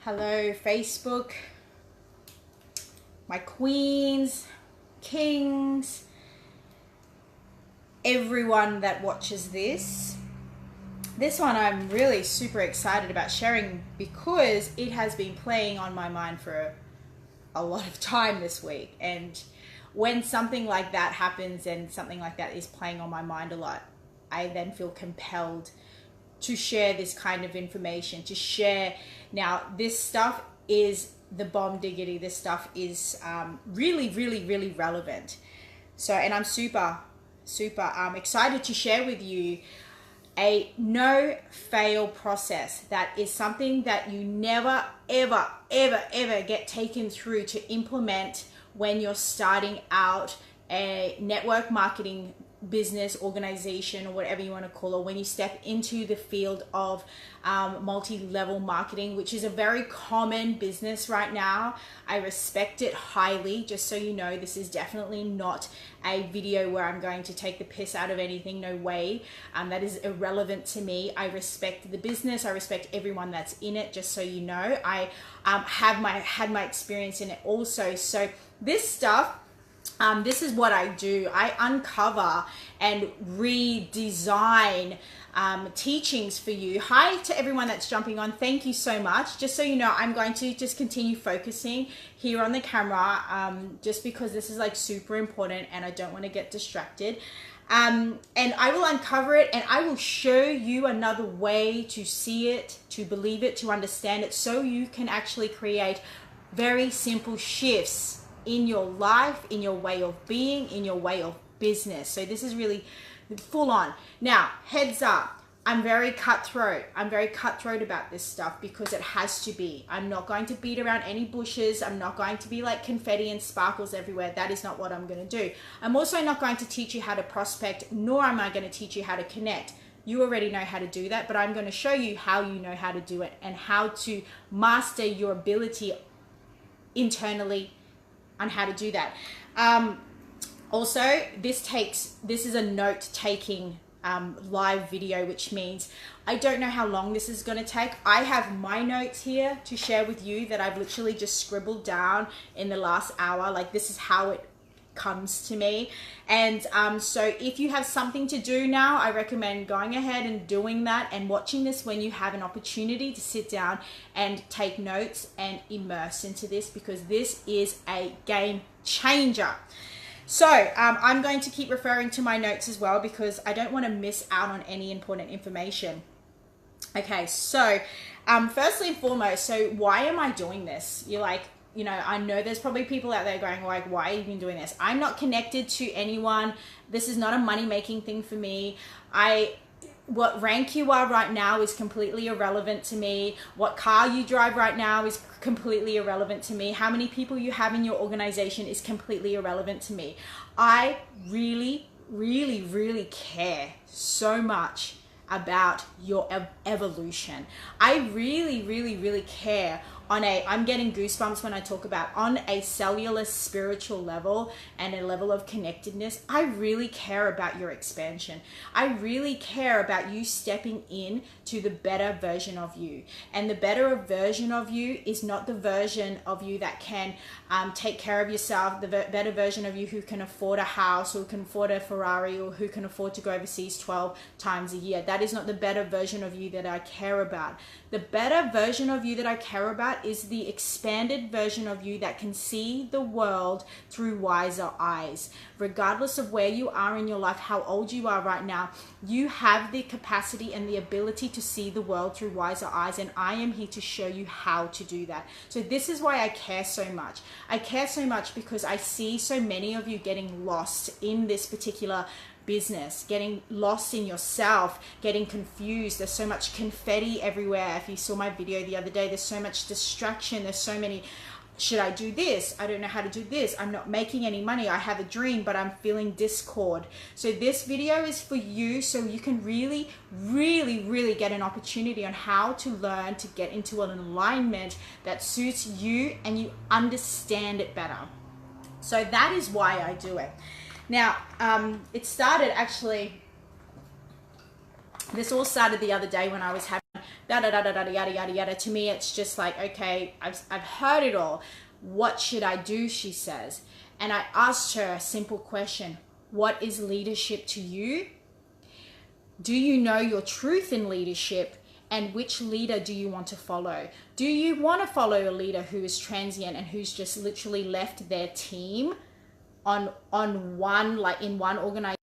Hello, Facebook, my queens, kings, everyone that watches this. This one I'm really super excited about sharing because it has been playing on my mind for a lot of time this week. And when something like that happens and something like that is playing on my mind a lot, I then feel compelled to share this kind of information, to share. Now, this stuff is the bomb diggity. This stuff is really, really, really relevant. So, and I'm super excited to share with you a no fail process. That is something that you never, ever, ever, ever get taken through to implement when you're starting out a network marketing business, organization, or whatever you want to call it, when you step into the field of multi-level marketing, which is a very common business right now. I respect it highly. Just so you know, this is definitely not a video where I'm going to take the piss out of anything. No way. That is irrelevant to me. I respect the business. I respect everyone that's in it. Just so you know, I had my experience in it also. So this stuff, this is what I do. I uncover and redesign teachings for you. Hi to everyone that's jumping on. Thank you so much. Just so you know, I'm going to just continue focusing here on the camera just because this is like super important and I don't want to get distracted. And I will uncover it and I will show you another way to see it, to believe it, to understand it, so you can actually create very simple shifts in your life, in your way of being, in your way of business. So this is really full on. Now, heads up, I'm very cutthroat. I'm very cutthroat about this stuff because it has to be. I'm not going to beat around any bushes. I'm not going to be like confetti and sparkles everywhere. That is not what I'm going to do. I'm also not going to teach you how to prospect, nor am I going to teach you how to connect. You already know how to do that, but I'm going to show you how you know how to do it and how to master your ability internally on how to do that. Also, this is a note-taking live video, which means I don't know how long this is going to take. I have my notes here to share with you that I've literally just scribbled down in the last hour. Like, this is how it comes to me. And so if you have something to do now, I recommend going ahead and doing that and watching this when you have an opportunity to sit down and take notes and immerse into this, because this is a game changer. So I'm going to keep referring to my notes as well because I don't want to miss out on any important information. Okay, so firstly and foremost, so why am I doing this? You're like, you know, I know there's probably people out there going like, why are you even doing this? I'm not connected to anyone. This is not a money-making thing for me. What rank you are right now is completely irrelevant to me. What car you drive right now is completely irrelevant to me. How many people you have in your organization is completely irrelevant to me. I really, really, really care so much about your evolution. I really, really, really care I'm getting goosebumps when I talk about on a cellular spiritual level and a level of connectedness. I really care about your expansion. I really care about you stepping in to the better version of you. And the better version of you is not the version of you that can take care of yourself, the better version of you who can afford a house or who can afford a Ferrari or who can afford to go overseas 12 times a year. That is not the better version of you that I care about. The better version of you that I care about is the expanded version of you that can see the world through wiser eyes. Regardless of where you are in your life, how old you are right now, you have the capacity and the ability to see the world through wiser eyes, and I am here to show you how to do that. So this is why I care so much. I care so much because I see so many of you getting lost in this particular business, getting lost in yourself, getting confused. There's so much confetti everywhere. If you saw my video the other day, there's so much distraction. There's so many, should I do this? I don't know how to do this. I'm not making any money. I have a dream, but I'm feeling discord. So this video is for you, so you can really, really, really get an opportunity on how to learn to get into an alignment that suits you and you understand it better. So that is why I do it. Now, this all started the other day when I was having da da da da da yada yada yada. To me, it's just like, okay, I've heard it all. What should I do? She says. And I asked her a simple question. What is leadership to you? Do you know your truth in leadership? And which leader do you want to follow? Do you want to follow a leader who is transient and who's just literally left their team on one, like in one organization?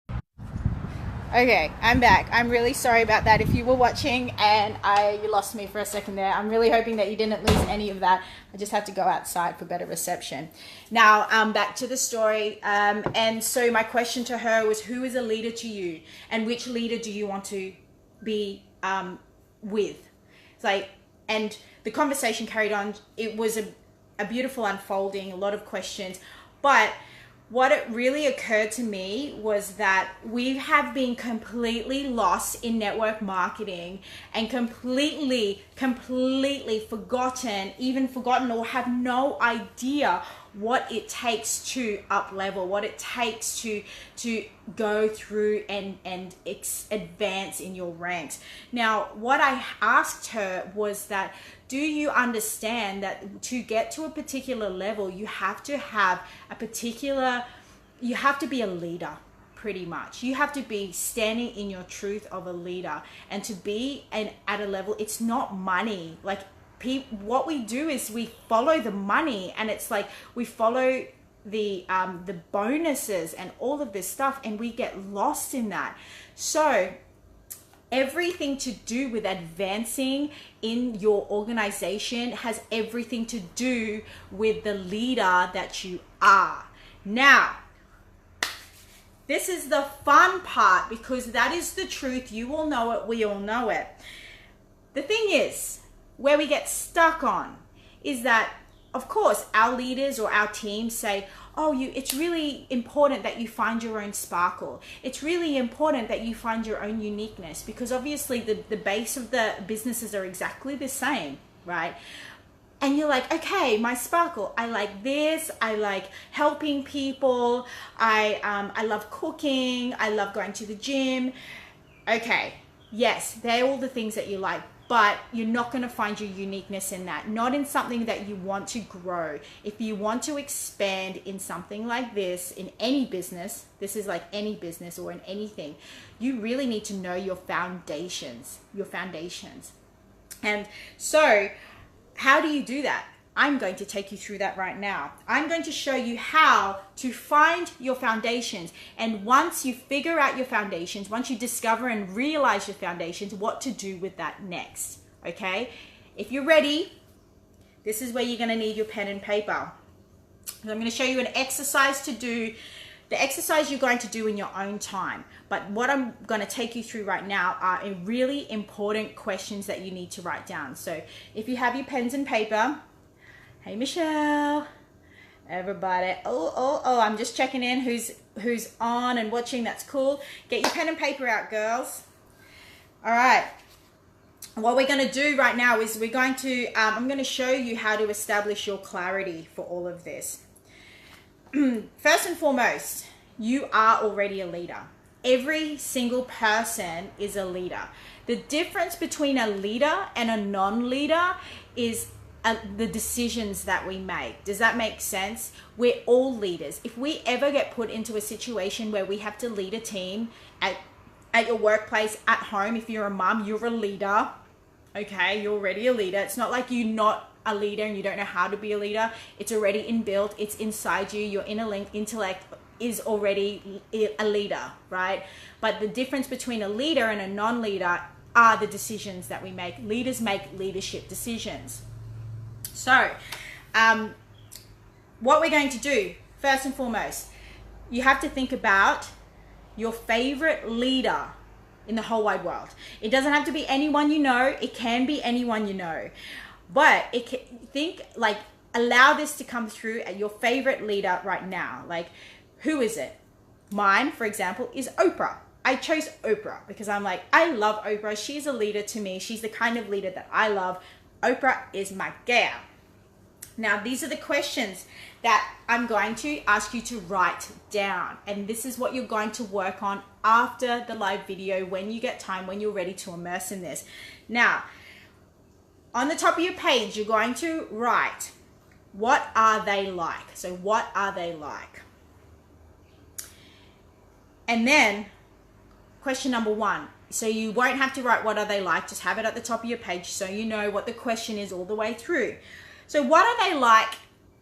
Okay, I'm back. I'm really sorry about that if you were watching and you lost me for a second there. I'm really hoping that you didn't lose any of that. I just had to go outside for better reception. Now, back to the story. And so my question to her was, who is a leader to you? And which leader do you want to be with? It's like, and the conversation carried on. It was a beautiful unfolding, a lot of questions. But what it really occurred to me was that we have been completely lost in network marketing and completely forgotten or have no idea what it takes to up level, what it takes to go through and advance in your ranks. Now, what I asked her was that, do you understand that to get to a particular level, you have to have you have to be a leader, pretty much. You have to be standing in your truth of a leader, and to be at a level, it's not money. Like, what we do is we follow the money, and it's like we follow the bonuses and all of this stuff, and we get lost in that. So everything to do with advancing in your organization has everything to do with the leader that you are. Now, this is the fun part, because that is the truth. You all know it. We all know it. The thing is, where we get stuck on is that, of course, our leaders or our teams say, oh, it's really important that you find your own sparkle. It's really important that you find your own uniqueness, because obviously the base of the businesses are exactly the same, right? And you're like, okay, my sparkle, I like this, I like helping people, I love cooking, I love going to the gym. Okay, yes, they're all the things that you like, but you're not going to find your uniqueness in that, not in something that you want to grow. If you want to expand in something like this, in any business, this is like any business or in anything, you really need to know your foundations. And so, how do you do that? I'm going to take you through that right now. I'm going to show you how to find your foundations. And once you figure out your foundations, once you discover and realize your foundations, what to do with that next, okay? If you're ready, this is where you're gonna need your pen and paper. I'm gonna show you an exercise to do. The exercise you're going to do in your own time. But what I'm going to take you through right now are really important questions that you need to write down. So if you have your pens and paper, hey Michelle, everybody, oh, I'm just checking in who's on and watching. That's cool. Get your pen and paper out, girls. All right. What we're going to do right now is we're going to, I'm going to show you how to establish your clarity for all of this. First and foremost, you are already a leader. Every single person is a leader. The difference between a leader and a non-leader is the decisions that we make. Does that make sense? We're all leaders. If we ever get put into a situation where we have to lead a team at your workplace, at home, if you're a mom, you're a leader. Okay, you're already a leader. It's not like you're not a leader and you don't know how to be a leader. It's already inbuilt. It's inside you. Your inner intellect is already a leader, right? But the difference between a leader and a non-leader are the decisions that we make. Leaders make leadership decisions. So what we're going to do, first and foremost, you have to think about your favorite leader in the whole wide world. It doesn't have to be anyone you know. It can be anyone you know. But allow this to come through at your favorite leader right now. Like, who is it? Mine, for example, is Oprah. I chose Oprah because I'm like, I love Oprah. She's a leader to me. She's the kind of leader that I love. Oprah is my gal. Now, these are the questions that I'm going to ask you to write down. And this is what you're going to work on after the live video, when you get time, when you're ready to immerse in this. Now, On the top of your page, you're going to write, what are they like? So what are they like? And then question number 1. So you won't have to write what are they like, just have it at the top of your page so you know what the question is all the way through. So what are they like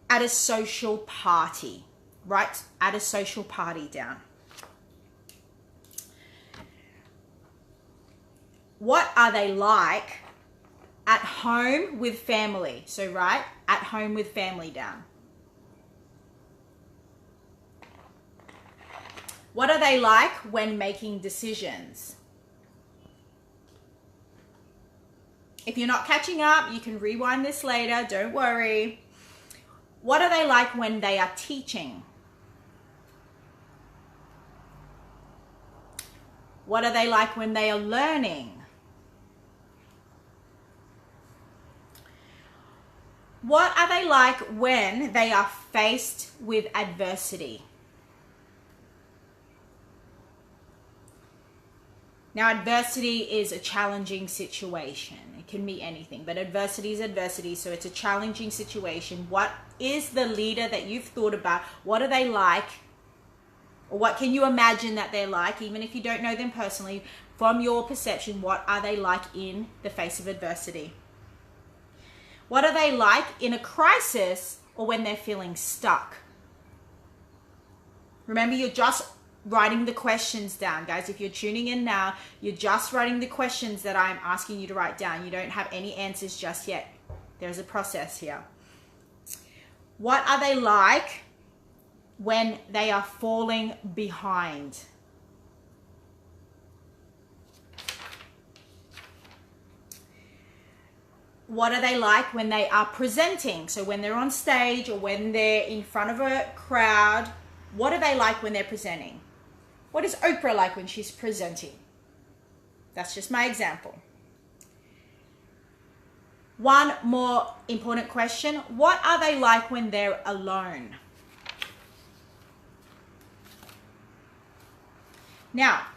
at a social party? Write at a social party down. What are they like at home with family? So write at home with family down. What are they like when making decisions? If you're not catching up, you can rewind this later, don't worry. What are they like when they are teaching? What are they like when they are learning? What are they like when they are faced with adversity? Now, adversity is a challenging situation. It can be anything, but adversity is adversity, so it's a challenging situation. What is the leader that you've thought about? What are they like? Or what can you imagine that they're like, even if you don't know them personally? From your perception, what are they like in the face of adversity? What are they like in a crisis or when they're feeling stuck? Remember, you're just writing the questions down, guys. If you're tuning in now, you're just writing the questions that I'm asking you to write down. You don't have any answers just yet. There's a process here. What are they like when they are falling behind? What are they like when they are presenting? So when they're on stage or when they're in front of a crowd, what are they like when they're presenting? What is Oprah like when she's presenting? That's just my example. One more important question. What are they like when they're alone? Now,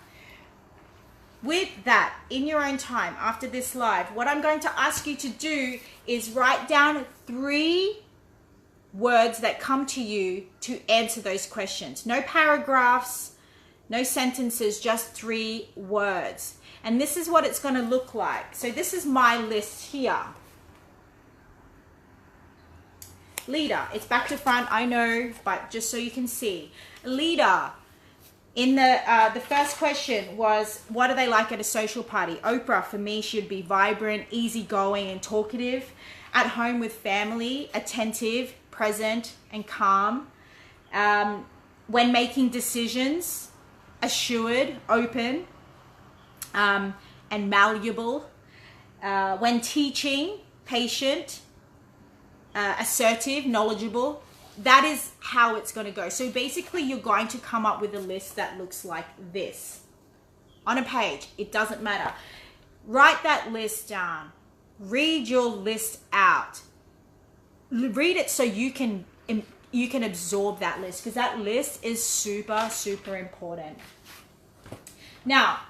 with that, in your own time, after this live, what I'm going to ask you to do is write down 3 words that come to you to answer those questions. No paragraphs, no sentences, just 3 words. And this is what it's going to look like. So this is my list here. Leader, it's back to front, I know, but just so you can see. Leader. In the first question was, what are they like at a social party? Oprah, for me, should be vibrant, easygoing, and talkative. At home with family, attentive, present, and calm. When making decisions, assured, open, and malleable. When teaching, patient, assertive, knowledgeable. That is how it's going to go. So basically, you're going to come up with a list that looks like this. On a page, it doesn't matter. Write that list down. Read your list out. Read it so you can absorb that list, because that list is super, super important. Now,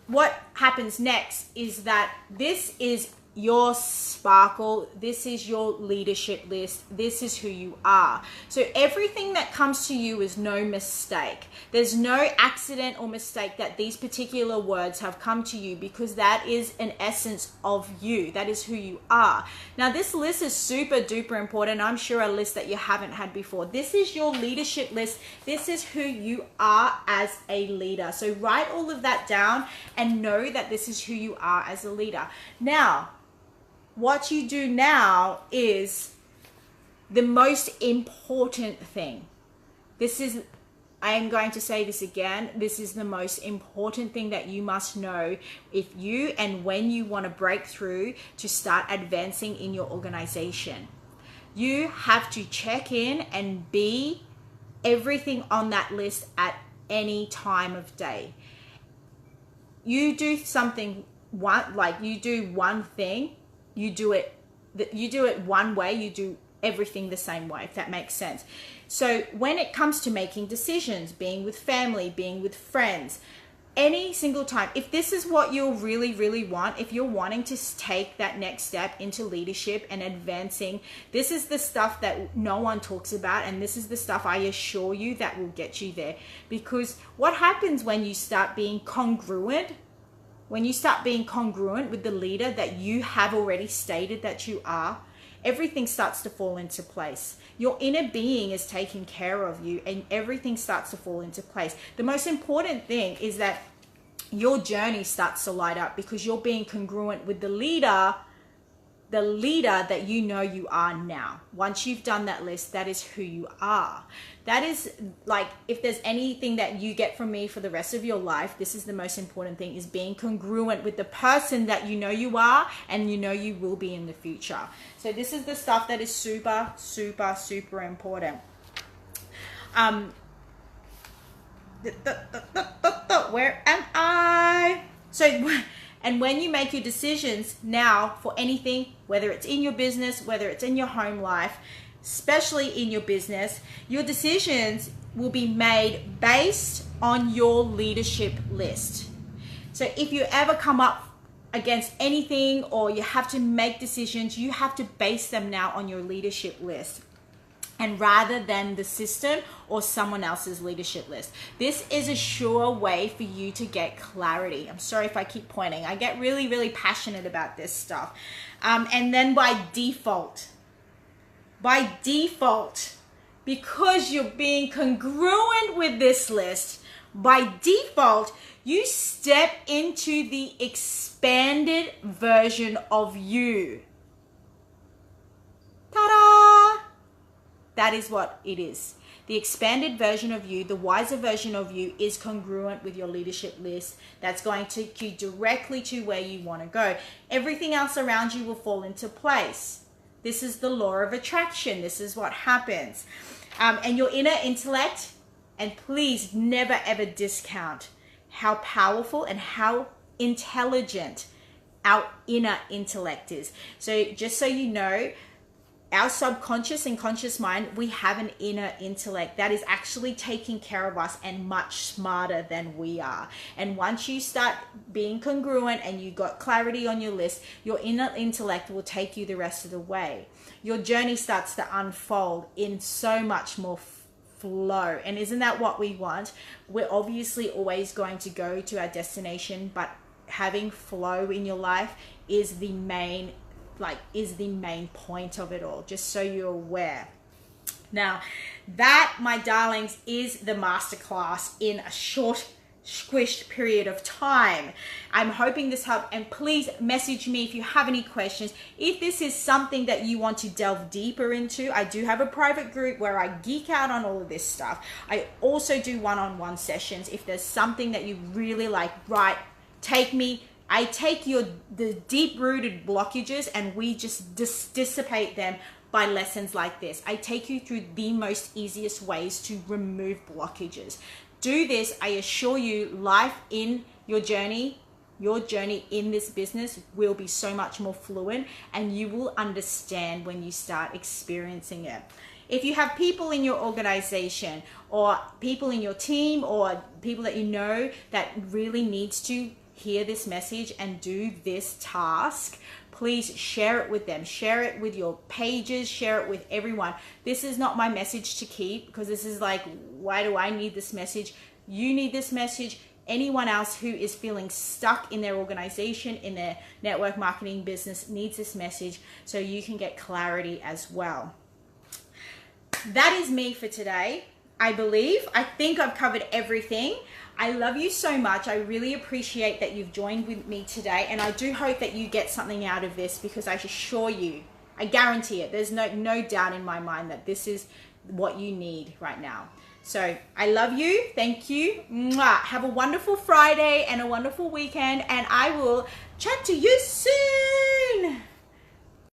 what happens next is that this is your sparkle, this is your leadership list, this is who you are. So everything that comes to you is no mistake. There's no accident or mistake that these particular words have come to you, because that is an essence of you. That is who you are. Now, this list is super duper important. I'm sure a list that you haven't had before. This is your leadership list. This is who you are as a leader. So write all of that down and know that this is who you are as a leader. Now, what you do now is the most important thing. I am going to say this again. This is the most important thing that you must know if you and when you want to break through to start advancing in your organization. You have to check in and be everything on that list at any time of day. You do something, you do one thing, you do it one way, you do everything the same way, if that makes sense. So when it comes to making decisions, being with family, being with friends, any single time, if this is what you really, really want, if you're wanting to take that next step into leadership and advancing, this is the stuff that no one talks about, and this is the stuff I assure you that will get you there. Because what happens when you start being congruent, when you start being congruent with the leader that you have already stated that you are, everything starts to fall into place. Your inner being is taking care of you, and everything starts to fall into place. The most important thing is that your journey starts to light up because you're being congruent with the leader that you know you are now. Once you've done that list, that is who you are. That is, like, if there's anything that you get from me for the rest of your life, this is the most important thing, is being congruent with the person that you know you are and you know you will be in the future. So this is the stuff that is super, super, super important. Where am I? So, and when you make your decisions now for anything, whether it's in your business, whether it's in your home life, especially in your business, your decisions will be made based on your leadership list. So if you ever come up against anything or you have to make decisions, you have to base them now on your leadership list, and rather than the system or someone else's leadership list. This is a sure way for you to get clarity. I'm sorry if I keep pointing. I get really, really passionate about this stuff. And then by default, because you're being congruent with this list, by default, you step into the expanded version of you. Ta-da! That is what it is. The expanded version of you, the wiser version of you, is congruent with your leadership list. That's going to take you directly to where you want to go. Everything else around you will fall into place. This is the law of attraction. This is what happens. And your inner intellect, and please never ever discount how powerful and how intelligent our inner intellect is. So just so you know, our subconscious and conscious mind, we have an inner intellect that is actually taking care of us and much smarter than we are. And once you start being congruent and you got clarity on your list, your inner intellect will take you the rest of the way. Your journey starts to unfold in so much more flow. And isn't that what we want? We're obviously always going to go to our destination, but having flow in your life is the main point of it all, just so you're aware. Now, that, my darlings, is the masterclass in a short, squished period of time. I'm hoping this helped, and please message me if you have any questions. If this is something that you want to delve deeper into, I do have a private group where I geek out on all of this stuff. I also do one-on-one sessions. If there's something that you really like, right, I take the deep-rooted blockages and we just dissipate them by lessons like this. I take you through the most easiest ways to remove blockages. Do this, I assure you, life in your journey in this business will be so much more fluent, and you will understand when you start experiencing it. If you have people in your organization or people in your team or people that you know that really needs to hear this message and do this task, please share it with them. Share it with your pages, share it with everyone. This is not my message to keep, because this is like, why do I need this message? You need this message. Anyone else who is feeling stuck in their organization, in their network marketing business, needs this message so you can get clarity as well. That is me for today. I think I've covered everything. I love you so much. I really appreciate that you've joined with me today, and I do hope that you get something out of this, because I assure you, I guarantee it, there's no doubt in my mind that this is what you need right now. So I love you. Thank you. Mwah. Have a wonderful Friday and a wonderful weekend, and I will chat to you soon.